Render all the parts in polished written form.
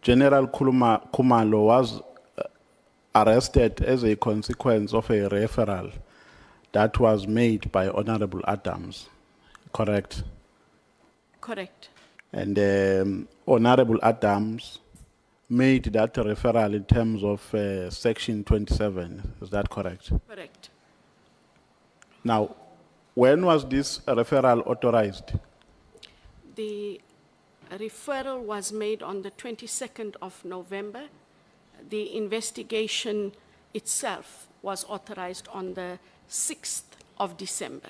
General Kumalo was arrested as a consequence of a referral that was made by Honorable Adams, correct? Correct. And Honorable Adams made that referral in terms of Section 27, is that correct? Correct. Now, when was this referral authorized? The referral was made on the 22nd of November. The investigation itself was authorized on the 6th of December.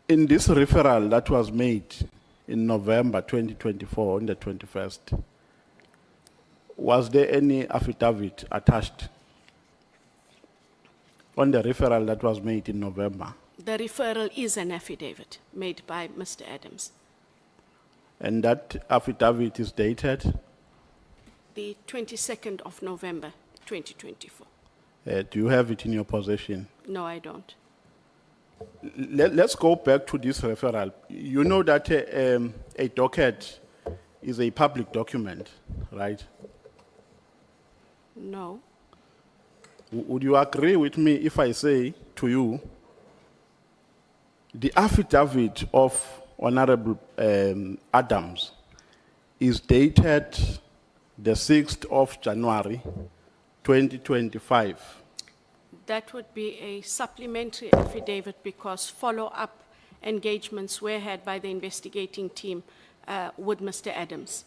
In this referral that was made in November 2024, on the 21st, was there any affidavit attached on the referral that was made in November? The referral is an affidavit made by Mr. Adams. And that affidavit is dated? The 22nd of November, 2024. Do you have it in your possession? No, I don't. Let's go back to this referral. You know that a docket is a public document, right? No. Would you agree with me if I say to you, the affidavit of Honorable Adams is dated the 6th of January, 2025. That would be a supplementary affidavit because follow-up engagements were had by the investigating team with Mr. Adams.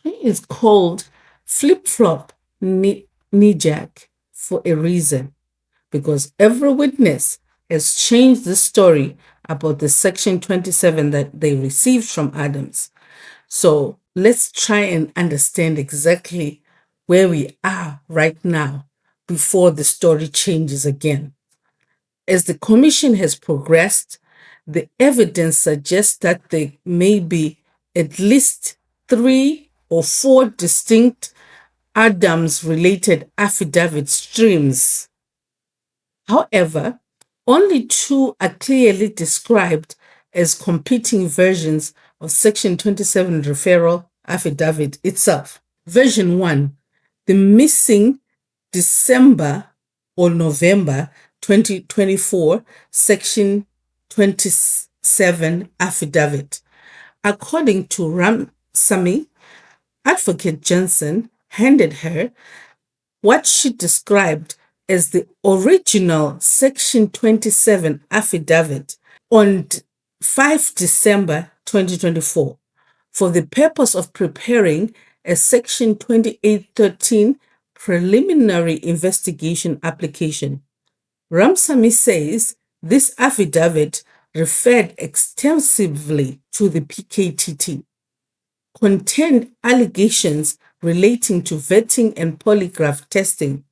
It is called flip-flop knee-jack for a reason, because every witness has changed the story about the Section 27 that they received from Adams. So let's try and understand exactly where we are right now before the story changes again. As the commission has progressed, the evidence suggests that there may be at least 3 or 4 distinct Adams-related affidavit streams. However, only 2 are clearly described as competing versions of Section 27 referral affidavit itself. Version 1, the missing December or November 2024 Section 27 affidavit. According to Ramsamy, Advocate Johnson handed her what she described as the original Section 27 affidavit on 5 December 2024 for the purpose of preparing a Section 2813 preliminary investigation application. Ramsamy says this affidavit referred extensively to the PKTT, contained allegations relating to vetting and polygraph testing,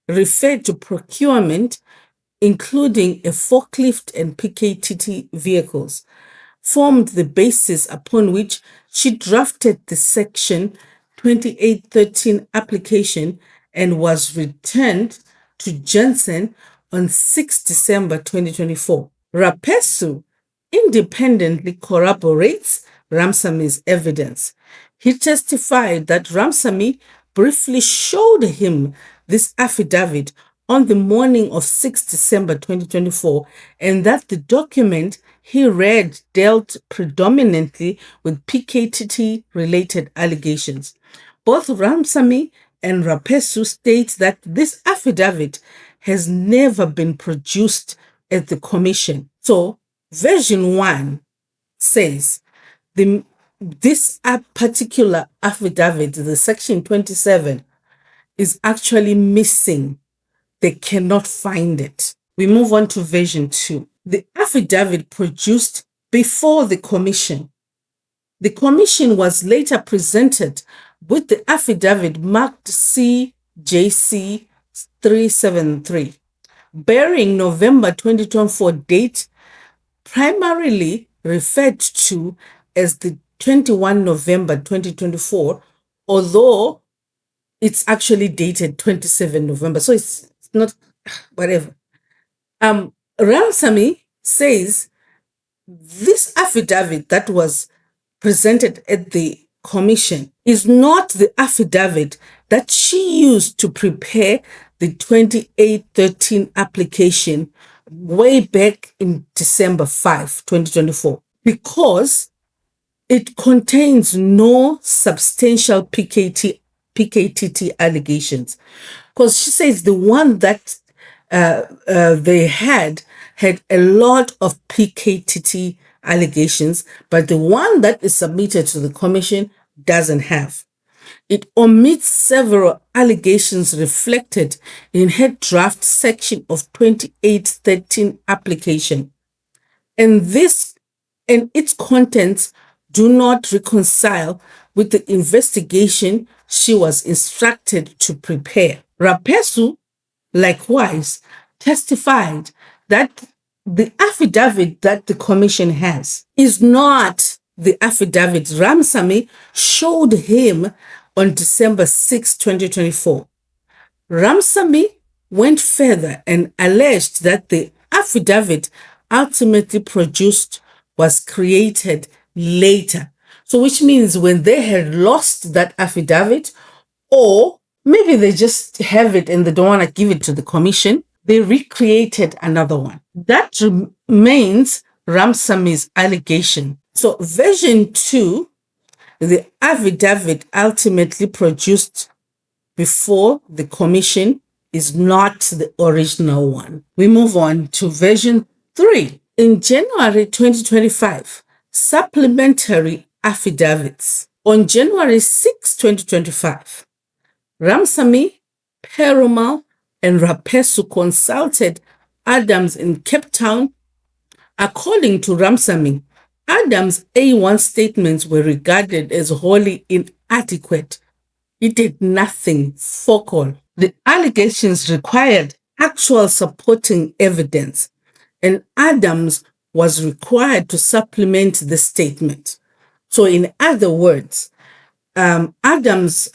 referred to procurement, including a forklift and PKTT vehicles, formed the basis upon which she drafted the Section 2813 application and was returned to Johnson on 6 December 2024. Rapesu independently corroborates Ramsamy's evidence. He testified that Ramsamy briefly showed him this affidavit on the morning of 6 December 2024, and that the document he read dealt predominantly with PKTT-related allegations. Both Ramsamy and Rapesu state that this affidavit has never been produced at the commission. So, version 1 says this particular affidavit, the Section 27, is actually missing. They cannot find it. We move on to version 2. The affidavit produced before the commission. The commission was later presented with the affidavit marked CJC 373, bearing November 2024 date, primarily referred to as the 21 November 2024, although it's actually dated 27 November. So it's not, whatever. Ramsamy says this affidavit that was presented at the commission is not the affidavit that she used to prepare the 2813 application way back in December 5, 2024, because it contains no substantial PKTT allegations. Because she says the one that they had a lot of PKTT allegations, but the one that is submitted to the commission doesn't have. It omits several allegations reflected in her draft section of 2813 application. And its contents do not reconcile with the investigation she was instructed to prepare. Rapesu, likewise, testified that the affidavit that the commission has is not the affidavit Ramsamy showed him on December 6, 2024. Ramsamy went further and alleged that the affidavit ultimately produced was created later. So which means when they had lost that affidavit, or maybe they just have it and they don't want to give it to the commission, they recreated another one. That remains Ramsamy's allegation. So version 2, the affidavit ultimately produced before the commission, is not the original one. We move on to version 3. In January 2025, supplementary affidavits. On January 6, 2025, Ramsamy, Perumal, and Rapesu consulted Adams in Cape Town. According to Ramsamy, Adams' A1 statements were regarded as wholly inadequate. He did nothing focal. The allegations required actual supporting evidence, and Adams was required to supplement the statement. So in other words, Adams'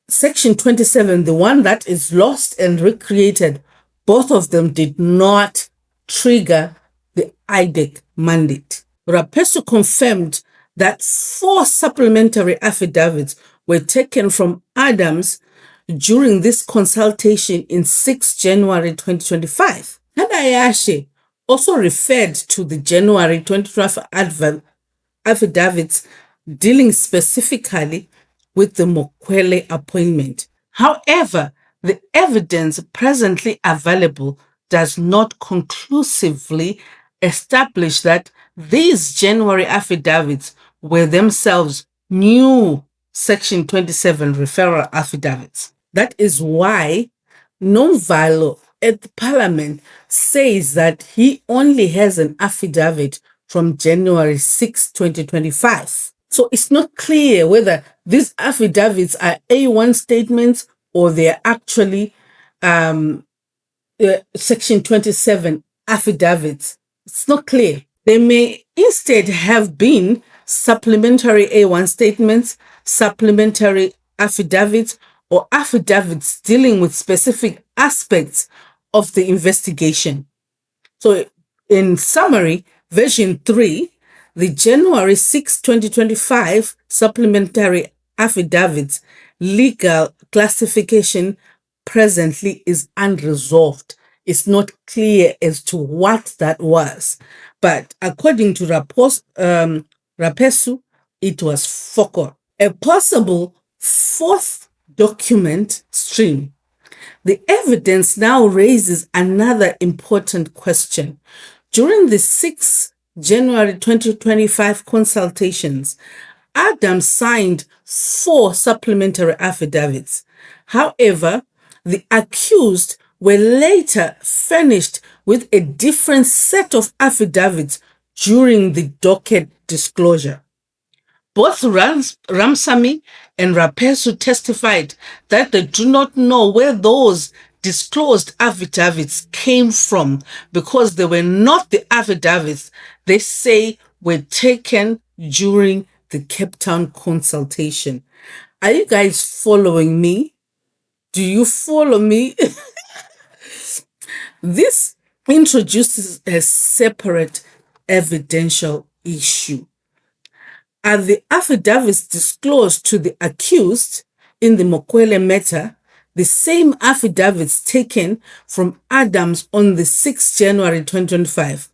Section 27, the one that is lost and recreated, both of them did not trigger the IDAC mandate. Rapesu confirmed that 4 supplementary affidavits were taken from Adams during this consultation in 6 January 2025. Tadayashe also referred to the January 2025 affidavits dealing specifically with the Mokwele appointment. However, the evidence presently available does not conclusively establish that these January affidavits were themselves new Section 27 referral affidavits. That is why Nomvalo at the Parliament says that he only has an affidavit from January 6, 2025. So it's not clear whether these affidavits are A1 statements or they're actually Section 27 affidavits. It's not clear. They may instead have been supplementary A1 statements, supplementary affidavits, or affidavits dealing with specific aspects of the investigation. So in summary, version 3, the January 6, 2025 supplementary affidavits legal classification presently is unresolved. It's not clear as to what that was. But according to Rapesu, it was focal. A possible 4th document stream. The evidence now raises another important question. During the 6 January 2025 consultations, Adams signed 4 supplementary affidavits. However, the accused were later furnished with a different set of affidavits during the docket disclosure. Both Ramsamy and Rapesu testified that they do not know where those disclosed affidavits came from because they were not the affidavits they say were taken during the Cape Town consultation. Are you guys following me? Do you follow me? This introduces a separate evidential issue. Are the affidavits disclosed to the accused in the Mokwele matter the same affidavits taken from Adams on the 6th January 2025?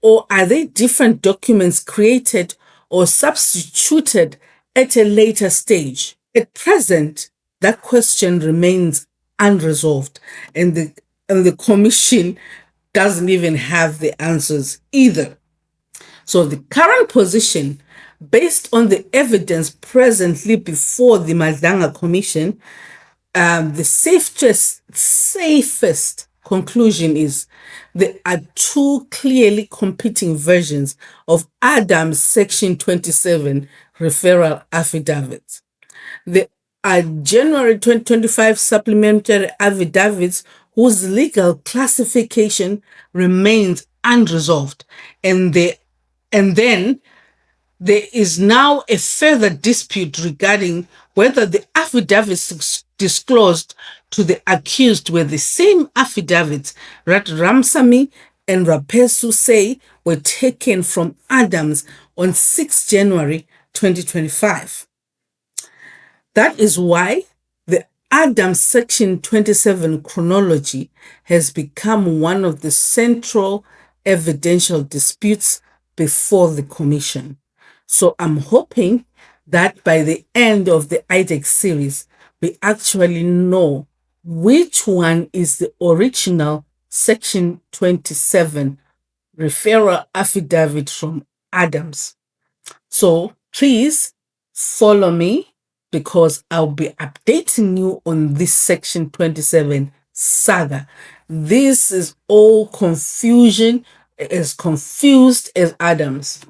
Or are they different documents created or substituted at a later stage? At present, that question remains unresolved, and the commission doesn't even have the answers either. So the current position, based on the evidence presently before the Madlanga Commission, the safest conclusion is there are two clearly competing versions of Adams Section 27 referral affidavits. There are January 2025 supplementary affidavits whose legal classification remains unresolved, and then there is now a further dispute regarding whether the affidavits disclosed to the accused were the same affidavits that Ramsamy and Rapesu say were taken from Adams on 6 January 2025. That is why the Adams Section 27 chronology has become one of the central evidential disputes before the Commission. So I'm hoping that by the end of the IDAC series, we actually know which one is the original Section 27 referral affidavit from Adams. So please follow me, because I'll be updating you on this Section 27 saga. This is all confusion, as confused as Adams.